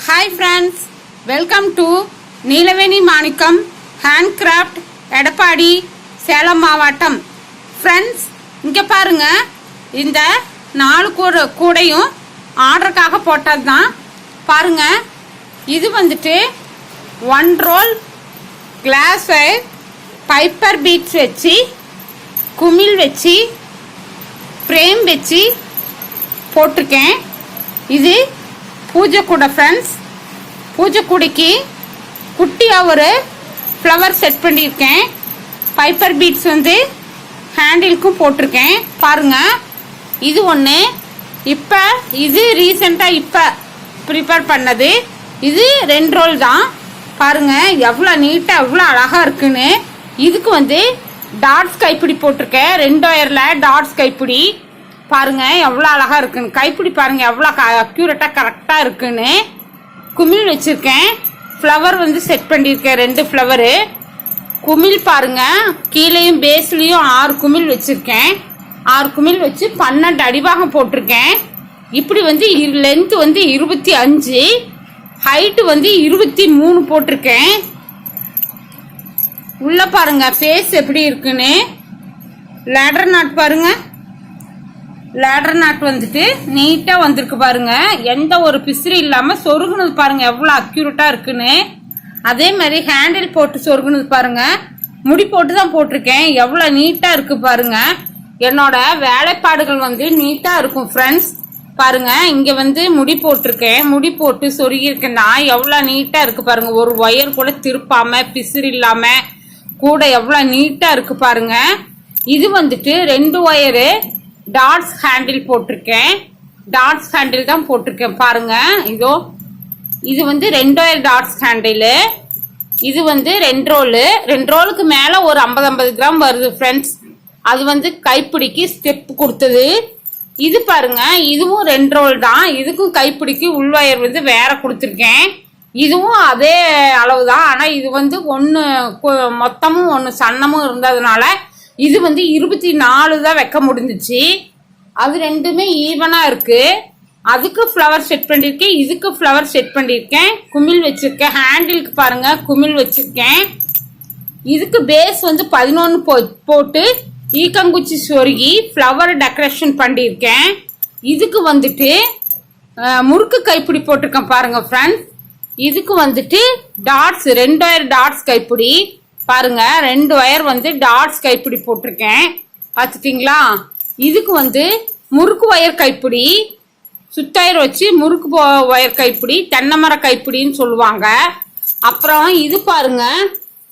Hi friends, welcome to Neelaveni Manickam handcraft Edappadi Salem மாவட்டம். Friends, இங்கே பாருங்க, இந்த 4 கூடையும் ஆர்டருக்காக போட்டது தான். பாருங்க, இது வந்துட்டு 1 ரோல் கிளாஸ் பைப்பர் பீட்ஸ் வச்சு குமிழ் வச்சு ஃப்ரேம் வச்சு போட்டிருக்கேன். இது பூஜை கூடை ஃப்ரெண்ட்ஸ். பூஜை கூடைக்கு குட்டியாக ஒரு ஃப்ளவர் செட் பண்ணியிருக்கேன். பைப்பர் பீட்ஸ் வந்து ஹேண்டிலுக்கும் போட்டிருக்கேன். பாருங்கள், இது ஒன்று. இப்போ இது ரீசெண்டாக இப்போ ப்ரிப்பேர் பண்ணது. இது 2 ரோல் தான். பாருங்கள், எவ்வளோ நீட்டாக எவ்வளோ அழகாக இருக்குன்னு. இதுக்கு வந்து டாட்ஸ் கைப்பிடி போட்டிருக்கேன். 2 ஒயரில் டாட்ஸ் கைப்பிடி. பாருங்க, எவ்வளோ அழகாக இருக்குன்னு. கைப்பிடி பாருங்கள் எவ்வளோ அக்யூரேட்டாக கரெக்டாக இருக்குன்னு. குமிழ் வச்சுருக்கேன். ஃப்ளவர் வந்து செட் பண்ணியிருக்கேன். 2 ஃப்ளவரு. குமிழ் பாருங்கள், கீழேயும் பேஸ்லேயும் 6 குமிழ் வச்சுருக்கேன். 6 குமிழ் வச்சு 12 அடிவாகம் போட்டிருக்கேன். இப்படி வந்து லென்த்து வந்து 25, ஹைட்டு வந்து 23 போட்டிருக்கேன். உள்ளே பாருங்க ஃபேஸ் எப்படி இருக்குன்னு. லேடர் நாட் பாருங்க, லேடர் நாட் வந்துட்டு நீட்டாக வந்திருக்கு பாருங்க. எந்த ஒரு பிசிறி இல்லாமல் சொருகுனது பாருங்க எவ்வளோ அக்யூரேட்டாக இருக்குன்னு. அதே மாதிரி ஹேண்டில் போட்டு சொருகுனது பாருங்க. முடி போட்டு தான் போட்டிருக்கேன். எவ்வளோ நீட்டாக இருக்கு பாருங்க. என்னோட வேலைப்பாடுகள் வந்து நீட்டாக இருக்கும் ஃப்ரெண்ட்ஸ். பாருங்க, இங்கே வந்து முடி போட்டிருக்கேன். முடி போட்டு சொருகியிருக்கேன்னா எவ்வளோ நீட்டாக இருக்கு பாருங்க. ஒரு ஒயர் கூட திருப்பாமல் பிசிறி இல்லாமல் கூட எவ்வளோ நீட்டாக இருக்கு பாருங்க. இது வந்துட்டு 2 ஒயரு டாட்ஸ் ஹேண்டில் போட்டிருக்கேன். டாட்ஸ் ஹேண்டில் தான் போட்டிருக்கேன் பாருங்க. இதோ இது வந்து 2 ஒயர் டாட்ஸ் ஹேண்டிலு. இது வந்து 2 ரோலு. 2 ரோலுக்கு மேலே ஒரு 50 கிராம் வருது ஃப்ரெண்ட்ஸ். அது வந்து கைப்பிடிக்கு ஸ்டெப் கொடுத்தது. இது பாருங்க, இதுவும் 2 ரோல் தான். இதுக்கும் கைப்பிடிக்கு உள்வயர் வந்து வேற கொடுத்துருக்கேன். இதுவும் அதே அளவு தான். ஆனால் இது வந்து ஒன்று மொத்தமும் ஒன்று சன்னமும் இருந்ததுனால இது வந்து 24 தான் வைக்க முடிஞ்சிச்சு. அது ரெண்டுமே ஈவனாக இருக்குது. அதுக்கு ஃப்ளவர் செட் பண்ணியிருக்கேன், இதுக்கு ஃப்ளவர் செட் பண்ணியிருக்கேன். குமிழ் வச்சுருக்கேன். ஹேண்டிலுக்கு பாருங்கள் குமிழ் வச்சுருக்கேன். இதுக்கு பேஸ் வந்து 11 போட்டு ஈக்கங்குச்சி சொருகி ஃப்ளவர் டெக்கரேஷன் பண்ணியிருக்கேன். இதுக்கு வந்துட்டு முறுக்கு கைப்பிடி போட்டிருக்கேன் பாருங்கள் ஃப்ரெண்ட்ஸ். இதுக்கு வந்துட்டு டாட்ஸ் 2 ஒயர் டாட்ஸ் கைப்பிடி பாருங்க. 2 ஒயர் வந்து டாட்ஸ் கைப்பிடி போட்டிருக்கேன். பார்த்துட்டிங்களா? இதுக்கு வந்து முறுக்கு ஒயர் கைப்பிடி, சுத்தயர் வச்சு முறுக்கு ஒயர் கைப்பிடி, தென்னைமர கைப்பிடின்னு சொல்லுவாங்க. அப்புறம் இது பாருங்க,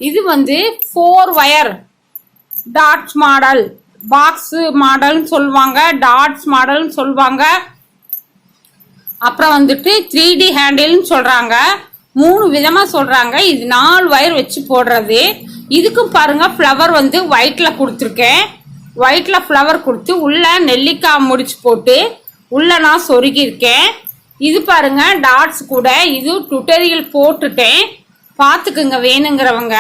இது வந்து 4 ஒயர் டாட்ஸ் மாடல், பாக்ஸ் மாடல்னு சொல்லுவாங்க, டாட்ஸ் மாடல்னு சொல்லுவாங்க. அப்புறம் வந்துட்டு 3D ஹேண்டில்னு சொல்கிறாங்க. 3 விதமாக சொல்கிறாங்க. இது 4 ஒயர் வச்சு போடுறது. இதுக்கும் பாருங்க ஃப்ளவர் வந்து ஒயிட்டில் கொடுத்துருக்கேன். ஒயிட்டில் ஃப்ளவர் கொடுத்து உள்ள நெல்லிக்காய் முடிச்சு போட்டு உள்ள நான் சொருகியிருக்கேன். இது பாருங்க டாட்ஸ் கூட. இது டுட்டோரியல் போட்டுட்டேன், பார்த்துக்குங்க வேணுங்கிறவங்க.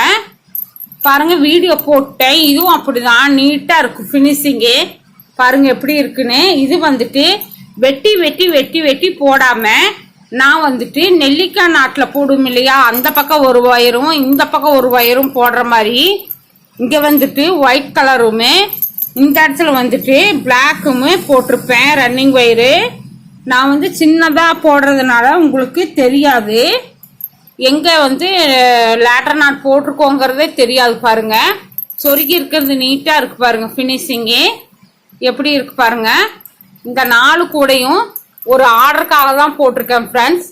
பாருங்க வீடியோ போட்டேன். இதுவும் அப்படிதான் நீட்டாக இருக்கும் ஃபினிஷிங்கு. பாருங்க எப்படி இருக்குன்னு. இது வந்துட்டு வெட்டி வெட்டி வெட்டி வெட்டி போடாமல் நான் வந்துட்டு நெல்லிக்காய் நாட்டில் போடும் இல்லையா, அந்த பக்கம் ஒரு ஒயரும் இந்த பக்கம் ஒரு ஒயரும் போடுற மாதிரி. இங்கே வந்துட்டு ஒயிட் கலருமே இந்த இடத்துல வந்துட்டு பிளாக்குமே போட்டிருப்பேன் ரன்னிங் ஒயரு. நான் வந்து சின்னதாக போடுறதுனால உங்களுக்கு தெரியாது, எங்கே வந்து லேட்டர் நாட் போட்டிருக்கோங்கிறதே தெரியாது. பாருங்க சொருகி இருக்கிறது நீட்டாக இருக்கு பாருங்க. ஃபினிஷிங்கு எப்படி இருக்கு பாருங்க. இந்த 4 கூடையும் ஒரு ஆர்டருக்காக தான் போட்டிருக்கேன் ஃப்ரெண்ட்ஸ்.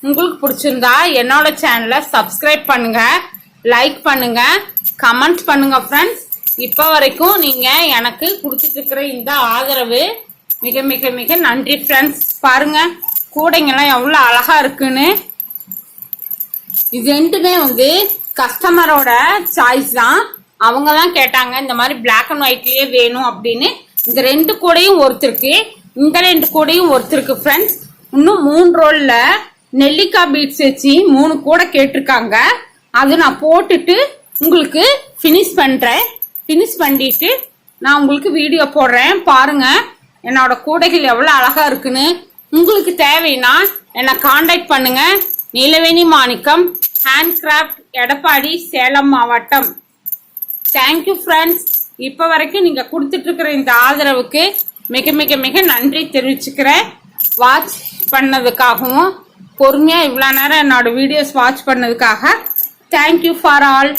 உங்களுக்கு பிடிச்சிருந்தா என்னோட சேனலை சப்ஸ்கிரைப் பண்ணுங்க, லைக் பண்ணுங்க, கமெண்ட் பண்ணுங்க ஃப்ரெண்ட்ஸ். இப்போ வரைக்கும் நீங்கள் எனக்கு கொடுத்துட்டு இருக்கிற இந்த ஆதரவு மிக மிக மிக நன்றி ஃப்ரெண்ட்ஸ். பாருங்க கூடைங்கெல்லாம் எவ்வளோ அழகா இருக்குன்னு. இது ரெண்டுமே வந்து கஸ்டமரோட சாய்ஸ் தான். அவங்க தான் கேட்டாங்க இந்த மாதிரி பிளாக் அண்ட் ஒயிட்லயே வேணும் அப்படின்னு. இந்த 2 கூடையும் ஒருத்தருக்கு, இந்த 2 கூடையும் ஒருத்தருக்கு ஃப்ரெண்ட்ஸ். இன்னும் 3 ரோல்ல நெல்லிக்காய் பீட்ஸ் வச்சு 3 கூடை கேட்டிருக்காங்க. அது நான் போட்டுட்டு உங்களுக்கு ஃபினிஷ் பண்றேன். ஃபினிஷ் பண்ணிட்டு நான் உங்களுக்கு வீடியோ போடுறேன். பாருங்க என்னோட கூடைகள் எவ்வளோ அழகா இருக்குன்னு. உங்களுக்கு தேவைன்னா என்னை காண்டாக்ட் பண்ணுங்க. நீலவேணி மாணிக்கம், ஹேண்ட்கிராஃப்ட், எடப்பாடி, சேலம் மாவட்டம். Thank you friends. இப்போ வரைக்கும் நீங்கள் கொடுத்துட்ருக்கிற இந்த ஆதரவுக்கு மிக மிக மிக நன்றி தெரிவிச்சுக்கிறேன். வாட்ச் பண்ணதுக்காகவும் பொறுமையாக இவ்வளோ நேரம் என்னோட வீடியோஸ் வாட்ச் பண்ணதுக்காக தேங்க்யூ ஃபார் ஆல்.